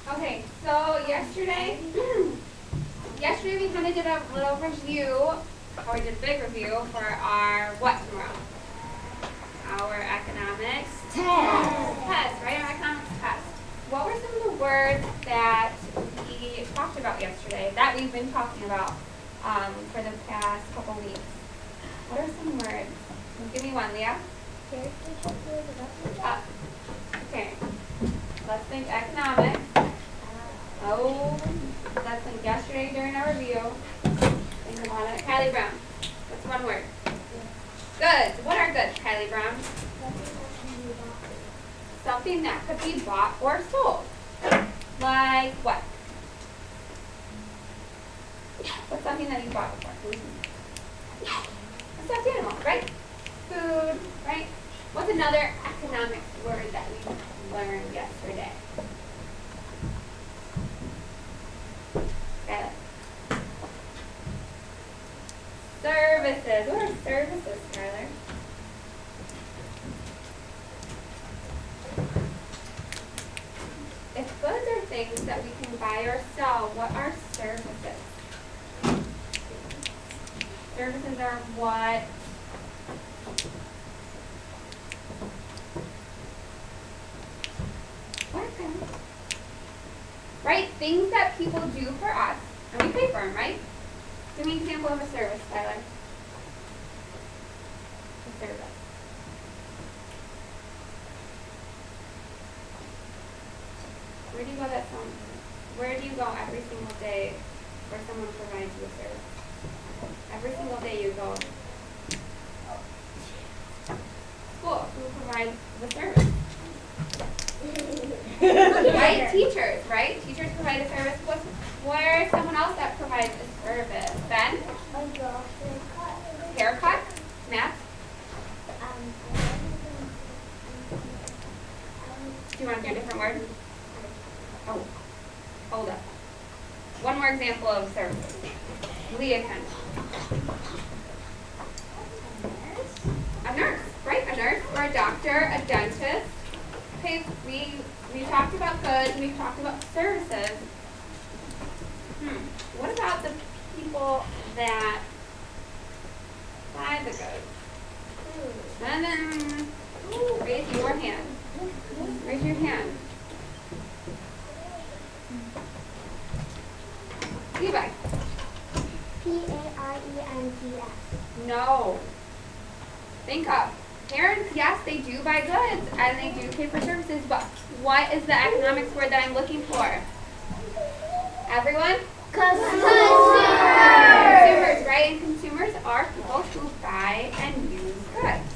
Okay, so yesterday we kind of did a little review, or we did a big review for our what tomorrow? Our economics test, right? Our economics test. What were some of the words that we talked about yesterday, that we've been talking about for the past couple weeks? What are some words? Give me one, Leah. Okay. Let's think economics. Oh, let's think yesterday during our review. Think about it. Kylie Brown. What's one word? Goods. What are goods, Kylie Brown? Something that could be bought or sold. Like what? What's something that you bought before? A stuffed animal, right? Food, right? What's another economics word that we learned yesterday? Skylar. Services. What are services, Skylar? If goods are things that we can buy or sell, what are services? Services are what? Right? Things that people do for us, and we pay for them, right? Give me an example of a service, Tyler. A service. Where do you go where do you go every single day where someone provides you a service? Every single day you go. School. Who provides the service? Right? Teachers, right? Teachers provide a service. Where is someone else that provides a service? Ben? Haircut? Math? Do you want to do a different word? Oh, hold up. One more example of services. Leah can. A nurse, right? A nurse or a doctor, a dentist. Okay, we talked about goods, we talked about services. What about the people that buy the goods? And then, raise your hand. Raise your hand. Levi. P-A-R-E-N-T-S. No. Think up. Parents, yes, they do buy goods and they do pay for services, but what is the economics word that I'm looking for? Everyone? Consumers. Consumers, right? And consumers are people who buy and use goods.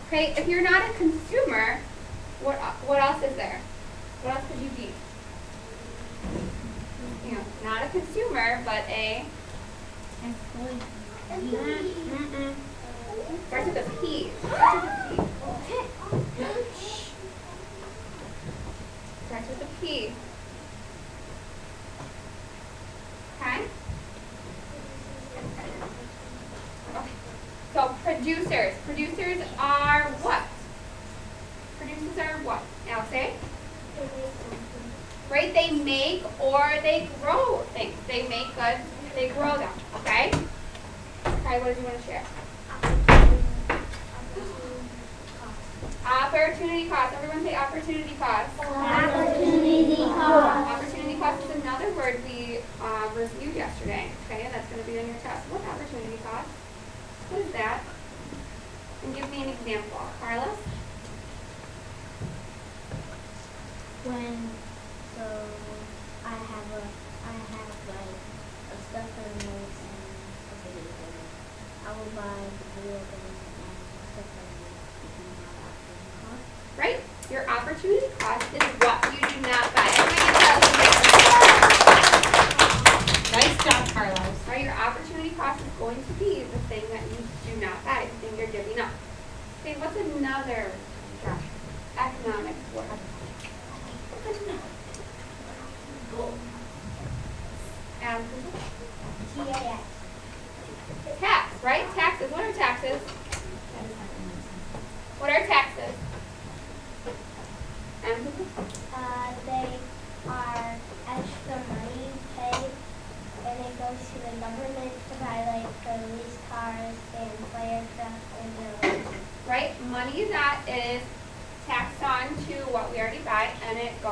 Okay, if you're not a consumer, what else is there? What else could you be? You know, not a consumer, but a starts with a P. Starts with a P. Starts with a P. Okay? Okay. So producers. Producers are what? Producers are what? Now say. Right? They make or they grow things. They make goods, they grow them. Okay? Okay, what did you want to share? Opportunity cost. Everyone say opportunity cost. Opportunity cost. Opportunity cost is another word we reviewed yesterday. Okay, and that's going to be on your test. What opportunity cost? What is that? And give me an example. Carlos? So I have like a stuffed animal and a video game. I will buy the video game and stuffed animal. Right? Your opportunity cost is what you do not buy.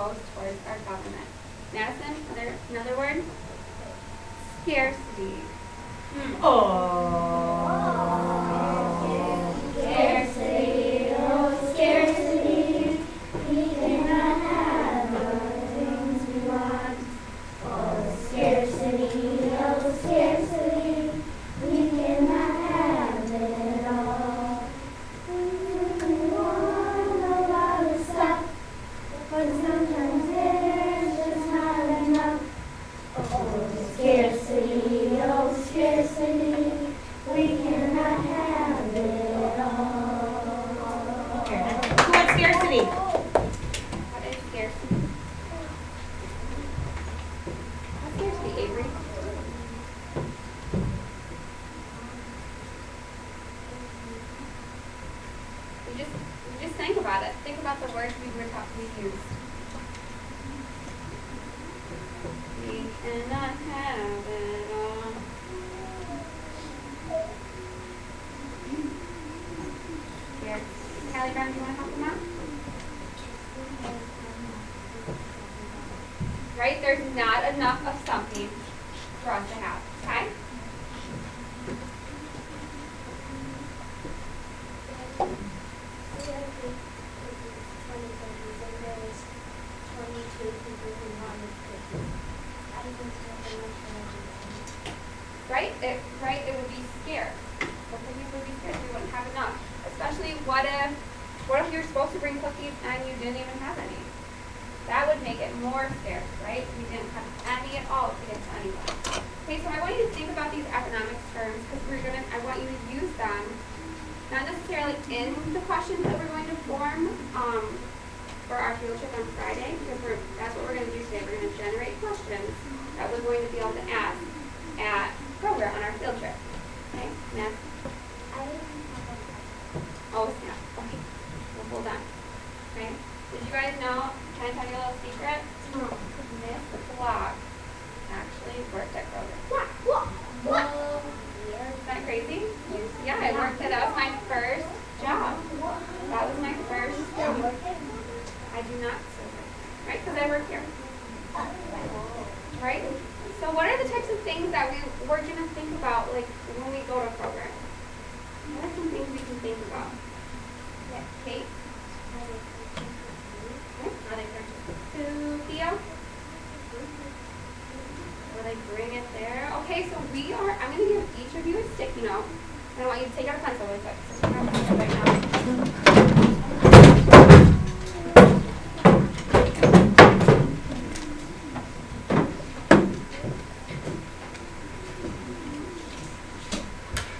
goes towards our government. Madison, another word? Scarcity. Scarcity, oh scarcity, we cannot have the things we want. Oh scarcity, we cannot have it all. We want a lot of stuff, but sometimes there's just not enough. Oh scarcity, we cannot have it all. Who wants scarcity? What is scarcity? What's scarcity, Avery? You just think about it. Think about the words we used. We cannot have it all. Here. Callie Brown, do you want to help them out? Right? There's not enough of something for us to have. Okay? Right? It would be scarce. The cookies would be scarce. We wouldn't have enough. Especially what if you're supposed to bring cookies and you didn't even have any? That would make it more scarce, right? We didn't have any at all to give to anyone. Okay, so I want you to think about these economics terms because I want you to use them, not necessarily in the questions that we're going to form for our field trip on Friday, because that's what we're going to do today. We're going to generate questions that we're going to be able to ask at Kroger on our field trip. Okay, next. Oh, snap. Okay, well, hold on. Okay, did you guys know, can I tell you a little secret? Miss Block actually worked at Kroger. What? Isn't that crazy? Yeah, I worked it. That was my first job. That was my first job. I do not serve it, right? Because I work here. Right? So what are the types of things that we're going to think about, like, when we go to Kroger? What are some things we can think about? Yeah, Kate? Okay. Are they purchasing food? Theo? Will they bring it there? Okay, so I'm going to give each of you a sticky note. And I want you to take out a pencil really quick. So take out a pencil right now.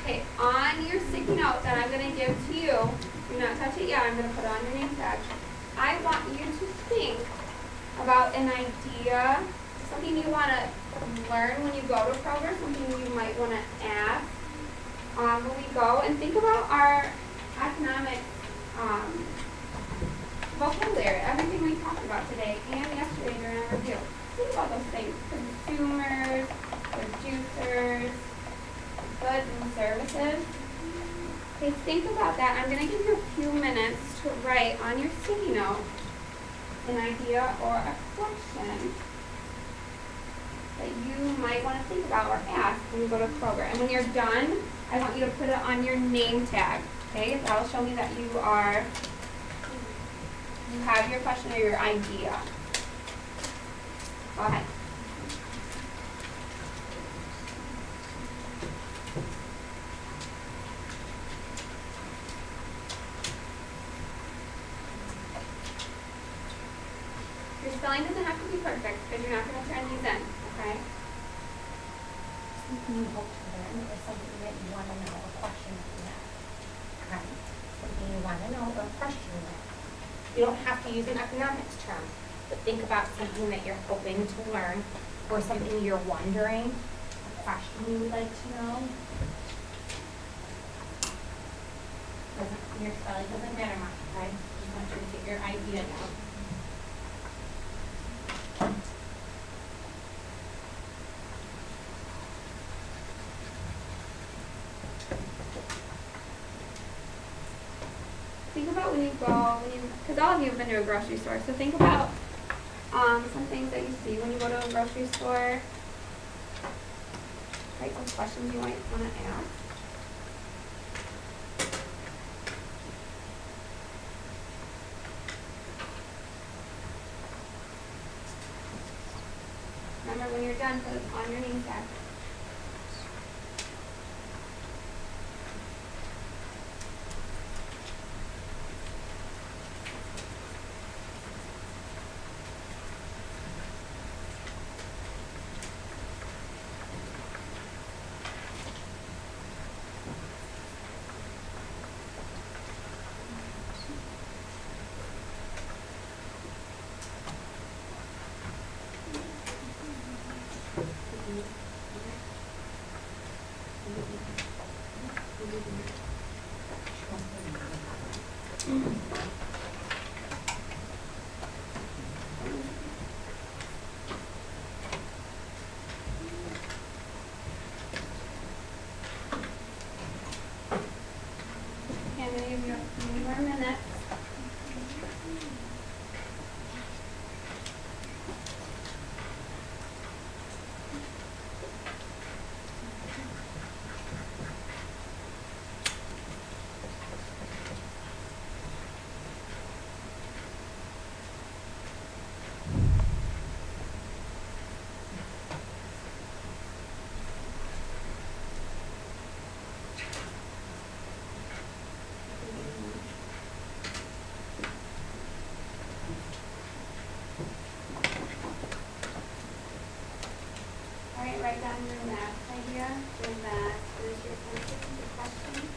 Okay, on your sticky note that I'm going to give to you, do not touch it yet, I'm going to put it on your name tag. I want you to think about an idea, something you want to learn when you go to Kroger, something you might want to ask when we go, and think about our economic vocabulary, everything we talked about today and yesterday during our review. Think about those things. Consumers, producers, goods and services. Okay, think about that. I'm going to give you a few minutes to write on your sticky note an idea or a question that you might want to think about or ask when you go to Kroger. And when you're done, I want you to put it on your name tag. Okay, that'll show me that you have your question or your idea. Go ahead. Your spelling doesn't have to be perfect because you're not going to turn these in, okay? Something you hope to learn or something that you want to know, a question that you have. Right? Something you want to know or a question you have. You don't have to use an economics term, but think about something that you're hoping to learn or something you're wondering, a question you would like to know. Your spelling doesn't matter much, okay? Just want you to get your idea down. Think about when you go, because all of you have been to a grocery store, so think about some things that you see when you go to a grocery store. Write some questions you might want to ask. Remember, when you're done, put it on your name tag. And then you have a few more minutes. All right, write down your math idea. Your math is your answer to the question.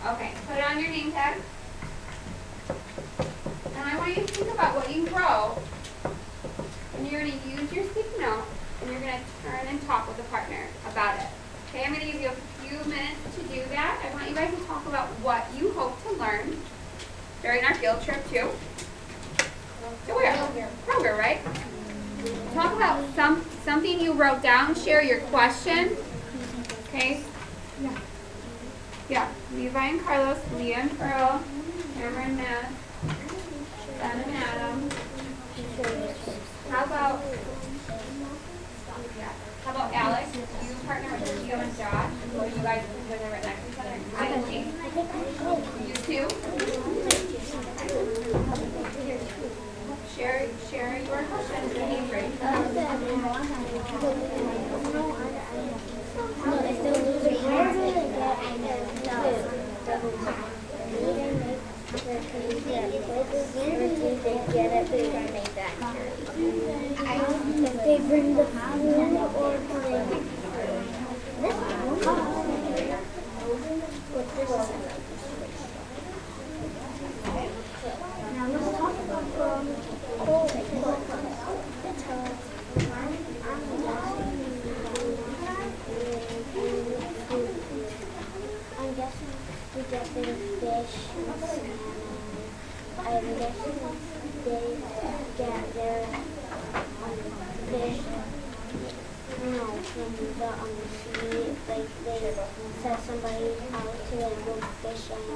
Okay, put it on your name tag. And I want you to think about what you wrote. And you're going to use your sticky note and you're going to turn and talk with a partner about it. Okay, I'm going to give you a few minutes to do that. I want you guys to talk about what you hope to learn during our field trip too. To where? Kroger, right? Talk about something you wrote down. Share your question. Okay? Yeah. Levi and Carlos, Leah and Pearl, Cameron and Matt, Ben and Adam. How about Alex? You partner with Gio and Josh. So you guys are right next to each other. I and Jane. You two. Share your questions in Avery. If they bring the food or bring this now let's talk about I'm guessing we get fish and salmon. I'm guessing they get their fish, from the sea, like they set somebody out to like go fishing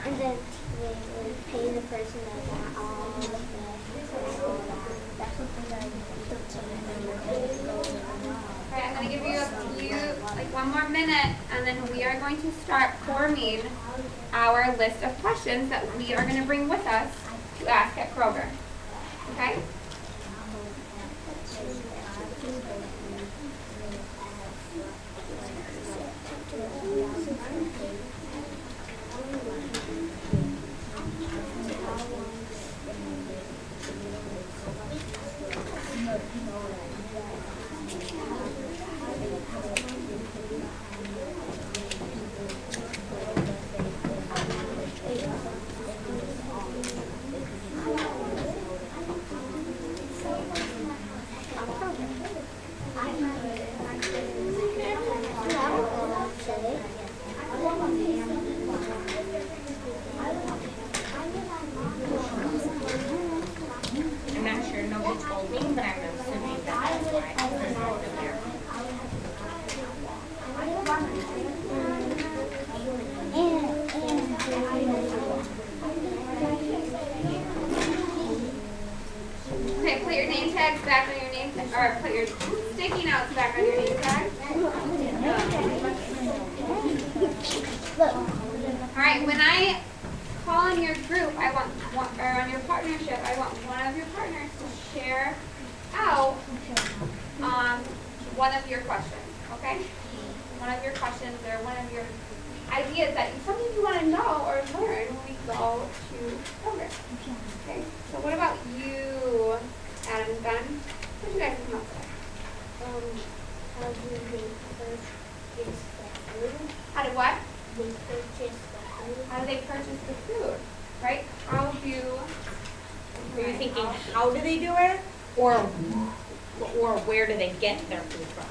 and then they like pay the person that got all the fish and all that. That's what they got. Okay, I'm going to give you one more minute, and then we are going to start forming our list of questions that we are going to bring with us to ask at Kroger. Okay? or put your sticky notes back on your name tag. Look. All right, when I call on your group, I want or on your partnership, I want one of your partners to share out one of your questions, okay? One of your questions or one of your ideas that something you want to know or learn when we go to program. Okay, so what about you, Adam and Ben? What did you guys come up with? How do they purchase the food? How do what? They purchase the food. How do they purchase the food? Right? How do Are you thinking, how do they do it? Or where do they get their food from?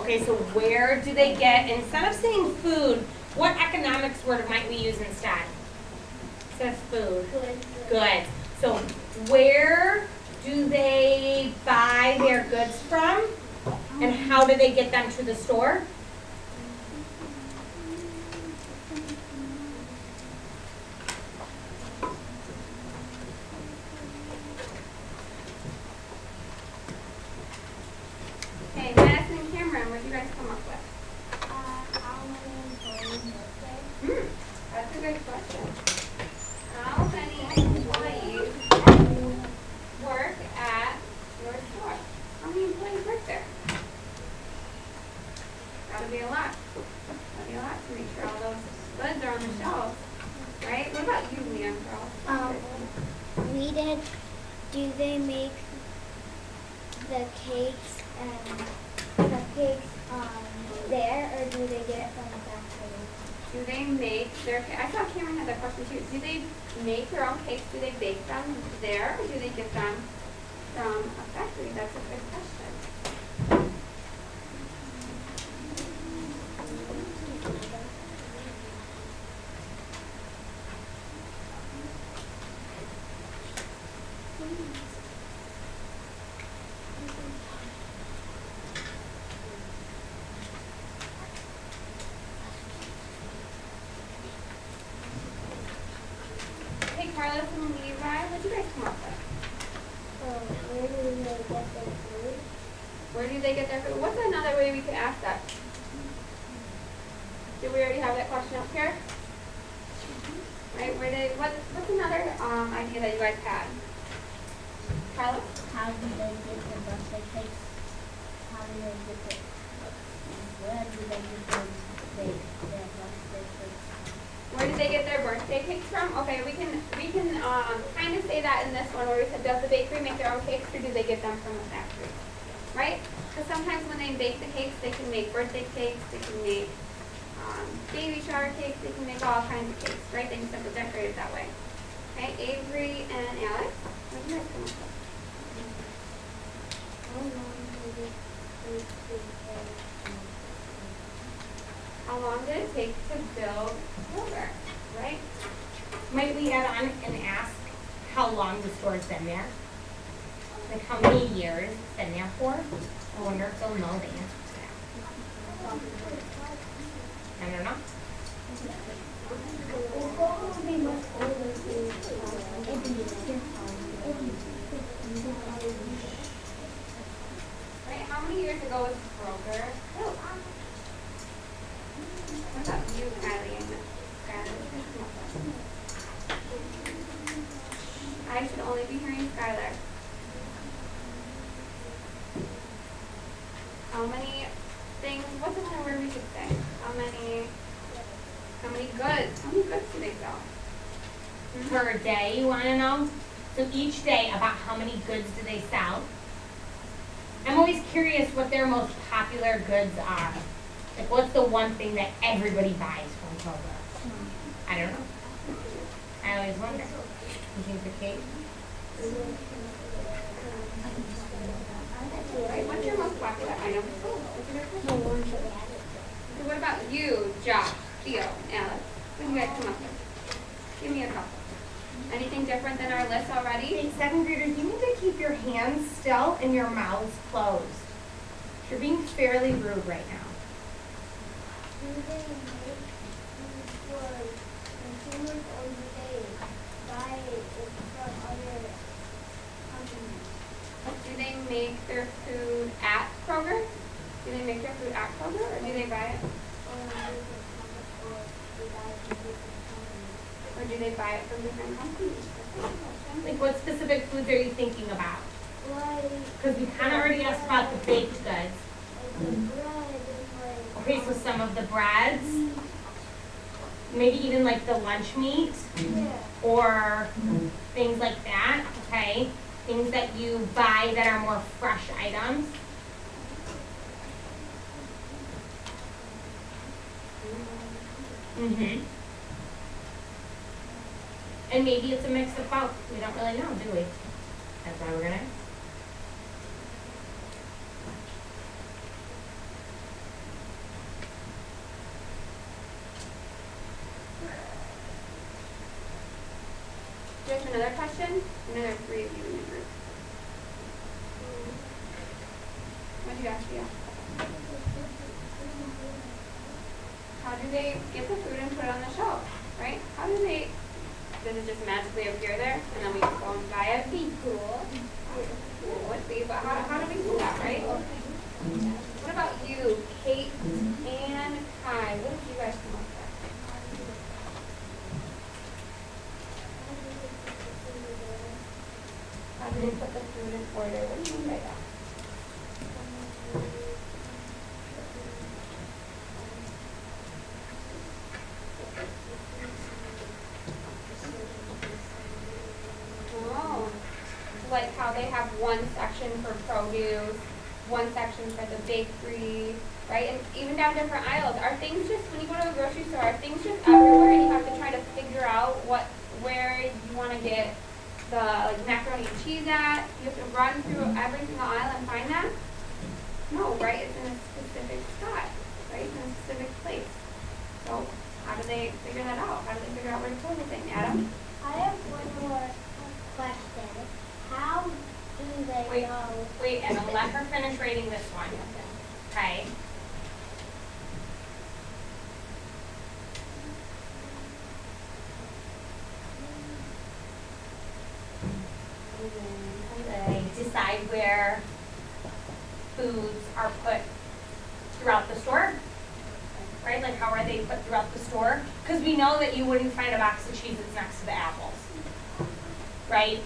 Okay, so where do they get, instead of saying food, what economics word might we use instead? Instead of food. Goods. So where do they buy their goods from? And how do they get them to the store? Okay, Madison and Cameron, what did you guys come up with? How many employees work there? That's a good question. How many employees work at your store? How many employees work there? Gotta be a lot. Gotta be a lot to make sure all those goods are on the shelves, right? What about you, Leon Girl? Do they make the cakes and cupcakes there, or do they get it from the factory? Do they make their? I thought Cameron had that question too. Do they make their own cakes? Do they bake them there, or do they get them from a factory? That's a good question. Hey, Carlos and Levi, what did you guys come up with? Where do they get their food? Where do they get their food? What's another way we could ask that? Did we already have that question up here? Right, what's another idea that you guys had? Carlos? How do they get their birthday cakes? How do they get their, where do they get their birthday cakes? Where did they get their birthday cakes from? Okay, we can kind of say that in this one where we said, does the bakery make their own cakes or do they get them from the factory? Right? Because sometimes when they bake the cakes, they can make birthday cakes, they can make baby shower cakes, they can make all kinds of cakes, right? They can simply decorate it that way. Okay, Avery and Alex, what do you guys come up with? How long did it take to build Kroger, right? Might we add on and ask how long the store's been there? Like how many years it's been there for? I wonder if they'll know the answer to that. I don't know. Right, how many years ago was Kroger built? What about you, Kylie and Skylar? What did you come up with? I should only be hearing Skylar. How many things, what's another word we could say? How many goods? How many goods do they sell? Per day, you want to know? So each day, about how many goods do they sell? I'm always curious what their most popular goods are. Like, what's the one thing that everybody buys from Kroger? I don't know. I always wonder. You think the cake? Right, what's your most popular item? What's your question? So what about you, Josh, Theo, Alex? What do you guys come up with? Give me a couple. Anything different than our list already? Hey, second graders, you need to keep your hands still and your mouths closed. You're being fairly rude right now. Do they make for consumers or do they buy it from other companies? Do they make their food at Kroger? Do they make their food at Kroger, or do they buy it? Or do they buy it from different companies? That's a good question. Like what specific foods are you thinking about? Because we kind of already asked about the baked goods. Okay, so some of the breads, maybe even like the lunch meat, or things like that, okay? Things that you buy that are more fresh items. And maybe it's a mix of both. We don't really know, do we? That's why we're gonna ask. Do you have another question? I know there are 3 of you in the group. What did you ask you? How do they get the food and put it on the shelf, right? How do they, does it just magically appear there and then we just go and buy it? Be cool. It would be, but how do we do that, right? What about you, Kate and Kai? What did you guys come up with? How do they put the food in order? What do you mean by that? Oh, like how they have one section for produce, one section for the bakery, right? And even down different aisles. Are things just, when you go to a grocery store, are things just everywhere and you have to try to figure out where you want to get the macaroni and cheese at? You have to run through every single aisle and find that? No, right? It's in a specific spot, right? It's in a specific place. So how do they figure that out? How do they figure out where to put everything? Adam? I have one more question. How do they know? Wait, and I'll let her finish reading this one. Okay. They decide where foods are put throughout the store, right? Like how are they put throughout the store? Because we know that you wouldn't find a box of cheese that's next to the apples, right?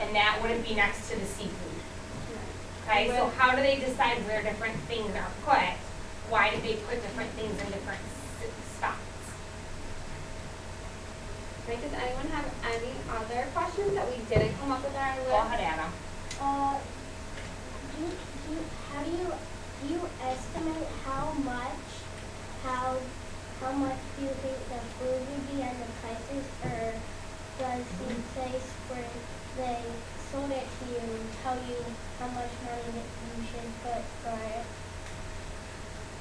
And that wouldn't be next to the seafood. Okay, so how do they decide where different things are put? Why do they put different things in different spots? Right, does anyone have any other questions that we didn't come up with on our list? Go ahead, Adam. Do you estimate how much do you think the food would be and the prices, or does the place where they sold it to you tell you how much money that you should put for it?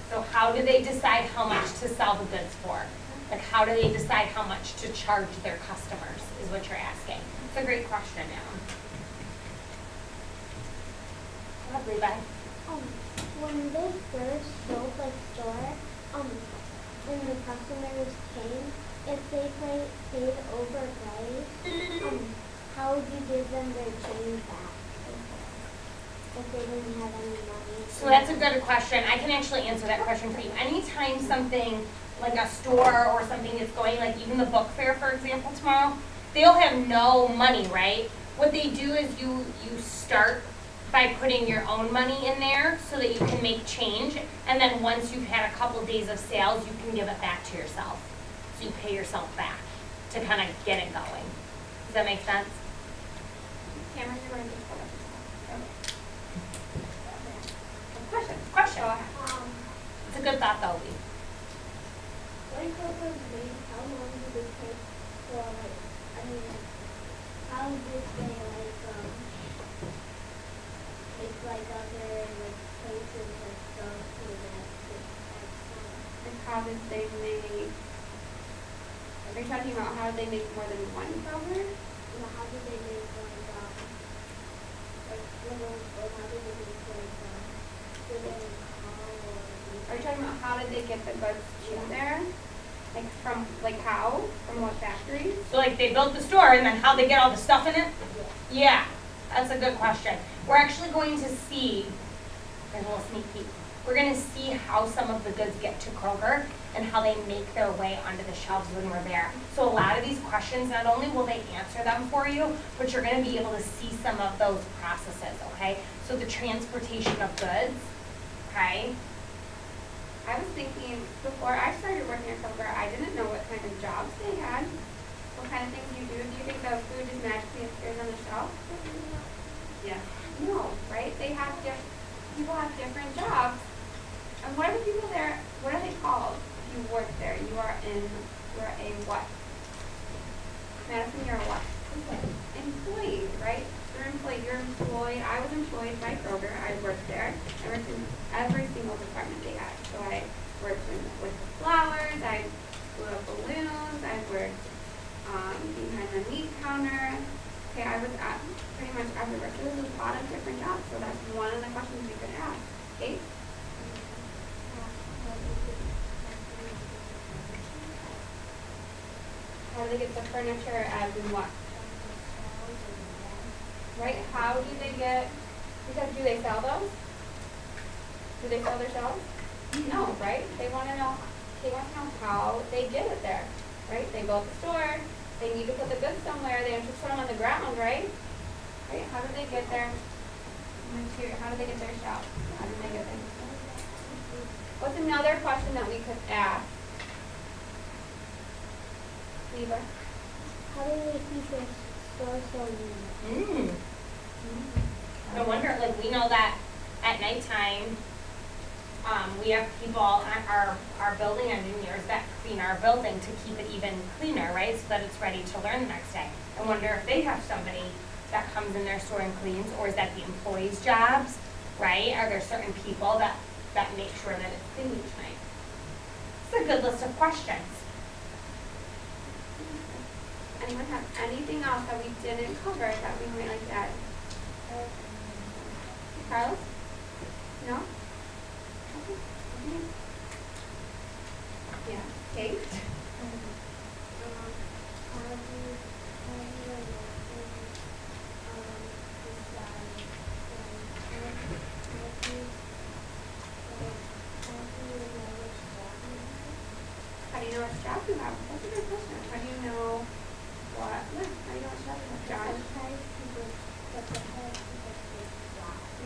So how do they decide how much to sell the goods for? Like how do they decide how much to charge their customers is what you're asking. It's a great question, Adam. Go ahead, Levi. When they first sold the store, when the customers came, if they paid overpriced, how would you give them their change back if they didn't have any money? So that's a good question. I can actually answer that question for you. Anytime something like a store or something is going, like even the book fair, for example, tomorrow, they'll have no money, right? What they do is you start by putting your own money in there so that you can make change, and then once you've had a couple days of sales, you can give it back to yourself. So you pay yourself back to kind of get it going. Does that make sense? Cameron, you're going to just put up. Question. Question. Go ahead. It's a good thought though, Lee. How long did it take for, how did they, like other, places that go to that, Like how did they make, are you talking about how did they make more than one cover? how did they make, little, or how did they make, little Are you talking about how did they get the goods to there? Like from, like how? From what factories? So like they built the store and then how they get all the stuff in it? Yeah, that's a good question. we're actually going to see, there's a little sneak peek, we're gonna see how some of the goods get to Kroger and how they make their way onto the shelves when we're there. So a lot of these questions, not only will they answer them for you, but you're gonna be able to see some of those processes, okay? So the transportation of goods, okay? I was thinking, before I started working at Kroger, I didn't know what kind of jobs they had, what kind of things you do. Do you think the food just magically appears on the shelf? Yeah. No, right? They have people have different jobs. And what are the people there, what are they called? If you work there, you're a what? Madison, you're a what? Employee, right? You're employed, I was employed by Kroger, I worked there. I worked in every single department they had. So I worked with the flowers, I blew up balloons, I worked behind the meat counter. Okay, I was at pretty much everywhere. So there's a lot of different jobs. So that's one of the questions you could ask. Kate? How do they get the furniture as in what? Right? How do they get, because do they sell those? Do they sell their shelves? No, right? They want to know how they get it there, right? They go to the store, they need to put the goods somewhere, they have to put them on the ground, right? Right? How do they get their material, how do they get their shelves? How do they get their, what's another question that we could ask? Eva? How do they keep their store so neat? No wonder, like, we know that at nighttime, we have people, our building engineers that clean our building to keep it even cleaner, right? So that it's ready to learn the next day. I wonder if they have somebody that comes in their store and cleans, or is that the employees' jobs, right? Are there certain people that make sure that it's clean each night? It's a good list of questions. Anyone have anything else that we didn't cover that we might like to add? Carlos? No? Okay. Yeah. Kate? How do you know what job you have? That's a good question. How do you know what? Yeah, how do you know what job you have? Josh?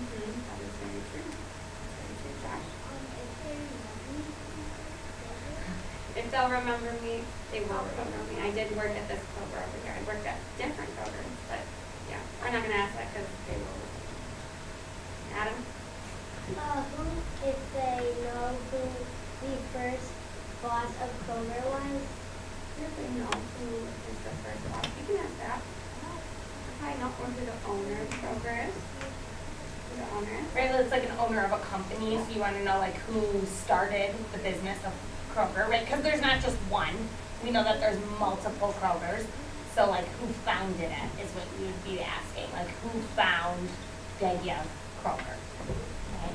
That is very true. Very true, Josh. If they'll remember me, they will remember me. I did work at this Kroger over here. I worked at different Krogers, but yeah, I'm not gonna ask that because they will. Adam? If they know who the first boss of Kroger was. If they know who is the first boss, you can ask that. If I know who the owner of Kroger is. Who the owner is. Right, it's like an owner of a company, so you want to know like who started the business of Kroger, right? Because there's not just one. We know that there's multiple Krogers. So like who founded it is what you would be asking. Like who found the idea of Kroger? Okay?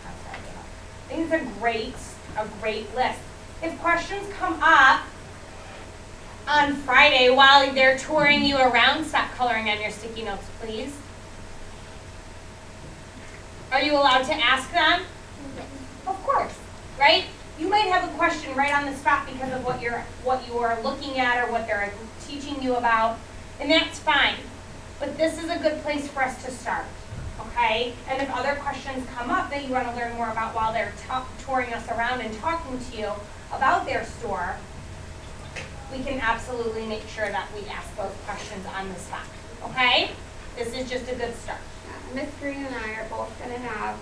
That's our idea. I think it's a great list. If questions come up on Friday while they're touring you around, stop coloring on your sticky notes, please. Are you allowed to ask them? Of course, right? You might have a question right on the spot because of what you are looking at or what they're teaching you about, and that's fine. But this is a good place for us to start, okay? And if other questions come up that you want to learn more about while they're touring us around and talking to you about their store, we can absolutely make sure that we ask those questions on the spot, okay? This is just a good start. Miss Green and I are both going to have,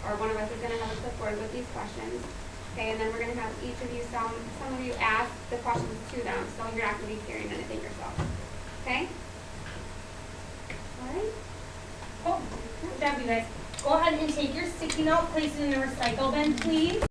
or one of us is going to have a clipboard with these questions. Okay, and then we're going to have each of you, some of you ask the questions to them, so you're not going to be hearing anything yourself. Okay? All right? Cool. Good job, you guys. Go ahead and take your sticky note, place it in the recycle bin, please.